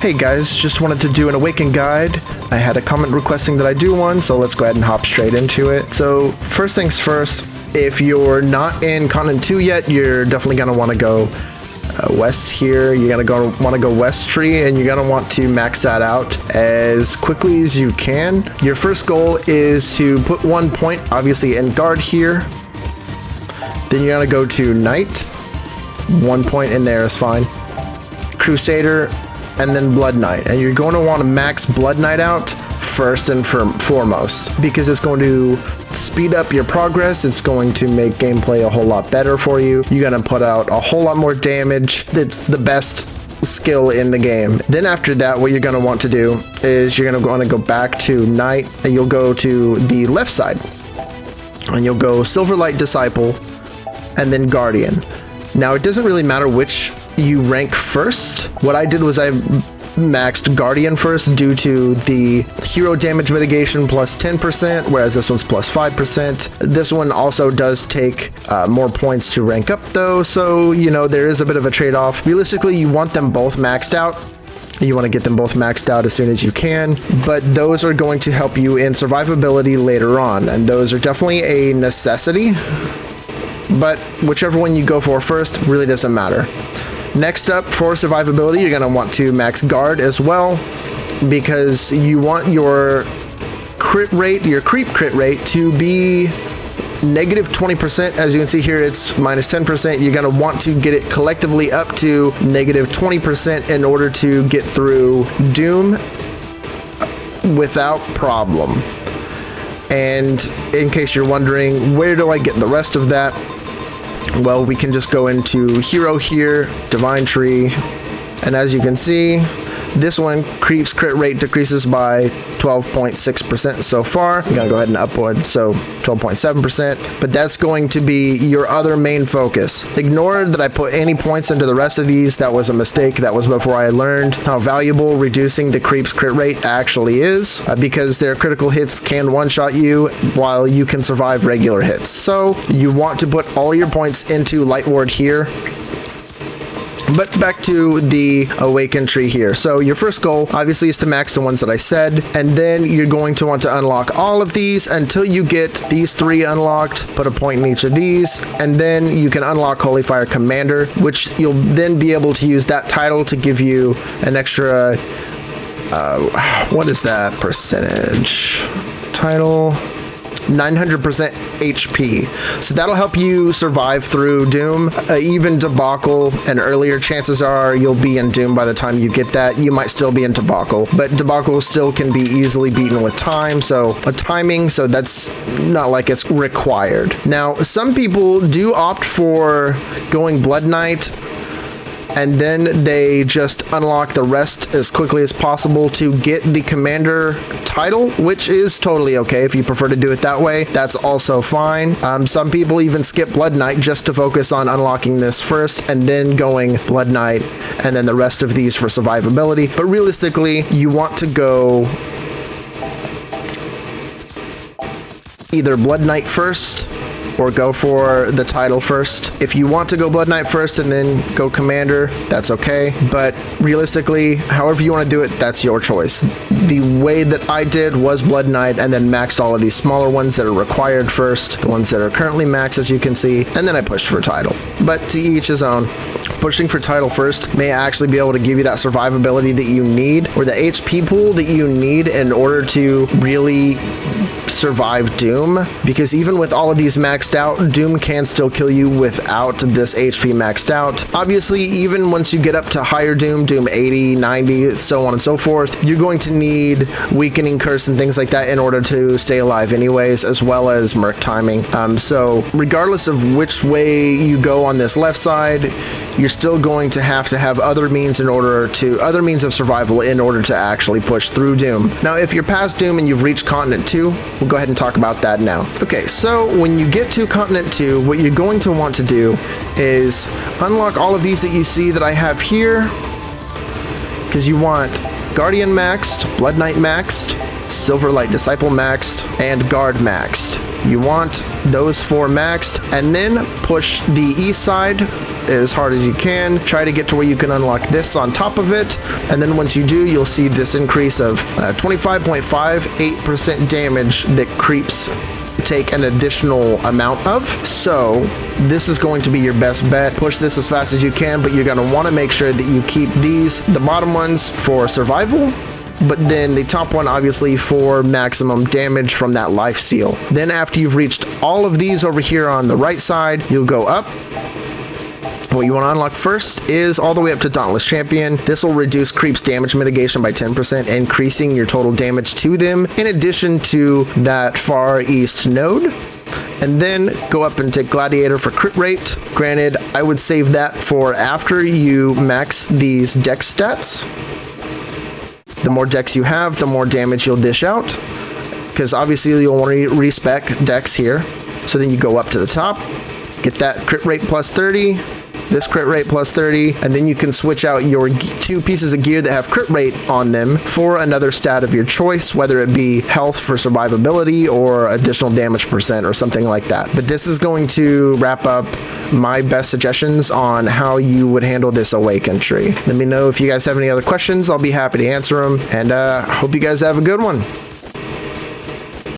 Hey guys, just wanted to do an Awaken guide. I had a comment requesting that I do one, so let's go ahead and hop straight into it. So first things first, if you're not in Continent 2 yet, you're definitely going to want to go west here. You're going to want to go west tree, and you're going to want to max that out as quickly as you can. Your first goal is to put 1 point, obviously, in guard here. Then you're going to go to knight. 1 point in there is fine. Crusader, and then Blood Knight. And you're going to want to max Blood Knight out first and foremost, because it's going to speed up your progress. It's going to make gameplay a whole lot better for you. You're going to put out a whole lot more damage. It's the best skill in the game. Then after that, what you're going to want to do is you're going to want to go back to Knight, and you'll go to the left side, and you'll go Silverlight Disciple, and then Guardian. Now, it doesn't really matter which you rank first. What I did was I maxed Guardian first due to the hero damage mitigation plus 10%, whereas this one's plus 5%. This one also does take more points to rank up though, so you know there is a bit of a trade-off. Realistically, you want them both maxed out. You want to get them both maxed out as soon as you can, but those are going to help you in survivability later on, and those are definitely a necessity, but whichever one you go for first really doesn't matter. Next up, for survivability, you're going to want to max guard as well, because you want your crit rate, your creep crit rate, to be negative 20%. As you can see here, it's minus 10%. You're going to want to get it collectively up to negative 20% in order to get through Doom without problem. And in case you're wondering, where do I get the rest of that? Well, we can just go into hero here, divine tree, and as you can see, this one creeps crit rate decreases by 12.6% so far. I'm gonna go ahead and upward, so 12.7%, but that's going to be your other main focus. Ignore that I put any points into the rest of these. That was a mistake. That was before I learned how valuable reducing the creeps crit rate actually is, because their critical hits can one-shot you while you can survive regular hits. So you want to put all your points into light ward here. But back to the Awaken tree here. So your first goal, obviously, is to max the ones that I said, and then you're going to want to unlock all of these until you get these 3 unlocked. Put a point in each of these, and then you can unlock Holy Fire Commander, which you'll then be able to use that title to give you an extra, what is that percentage? Title 900% HP. So that'll help you survive through Doom. Even Debacle and earlier, chances are you'll be in Doom by the time you get that. You might still be in Debacle, but Debacle still can be easily beaten with time, so so that's not like it's required. Now, some people do opt for going Blood Knight, and then they just unlock the rest as quickly as possible to get the commander title, which is totally okay. If you prefer to do it that way, that's also fine. Some people even skip Blood Knight just to focus on unlocking this first and then going Blood Knight and then the rest of these for survivability. But realistically, you want to go either Blood Knight first or go for the title first. If you want to go Blood Knight first and then go Commander, that's okay. But realistically, however you want to do it, that's your choice. The way that I did was Blood Knight and then maxed all of these smaller ones that are required first, the ones that are currently maxed, as you can see, and then I pushed for title. But to each his own. Pushing for title first may actually be able to give you that survivability that you need, or the HP pool that you need in order to really survive Doom, because even with all of these maxed out, Doom can still kill you without this HP maxed out. Obviously, even once you get up to higher Doom 80, 90, so on and so forth, you're going to need Weakening Curse and things like that in order to stay alive anyways, as well as Merc Timing. So regardless of which way you go on this left side, you're still going to have other means of survival in order to actually push through Doom. Now, if you're past Doom and you've reached Continent 2, we'll go ahead and talk about that now. Okay, so when you get to Continent 2, what you're going to want to do is unlock all of these that you see that I have here, because you want Guardian maxed, Blood Knight maxed, Silverlight Disciple maxed, and Guard maxed. You want those 4 maxed, and then push the east side as hard as you can. Try to get to where you can unlock this on top of it, and then once you do, you'll see this increase of 25.58% damage that creeps take an additional amount of. So this is going to be your best bet. Push this as fast as you can, but you're going to want to make sure that you keep these, the bottom ones, for survival, but then the top one obviously for maximum damage from that life seal. Then after you've reached all of these over here on the right side, you'll go up. What you want to unlock first is all the way up to Dauntless Champion. This will reduce creeps damage mitigation by 10%, increasing your total damage to them, in addition to that Far East node. And then go up and take Gladiator for crit rate. Granted, I would save that for after you max these dex stats. The more dex you have, the more damage you'll dish out, because obviously you'll want to respec dex here. So then you go up to the top, get that crit rate plus 30, this crit rate plus 30, and then you can switch out your 2 pieces of gear that have crit rate on them for another stat of your choice, whether it be health for survivability or additional damage percent or something like that. But this is going to wrap up my best suggestions on how you would handle this Awaken tree. Let me know if you guys have any other questions. I'll be happy to answer them, and hope you guys have a good one.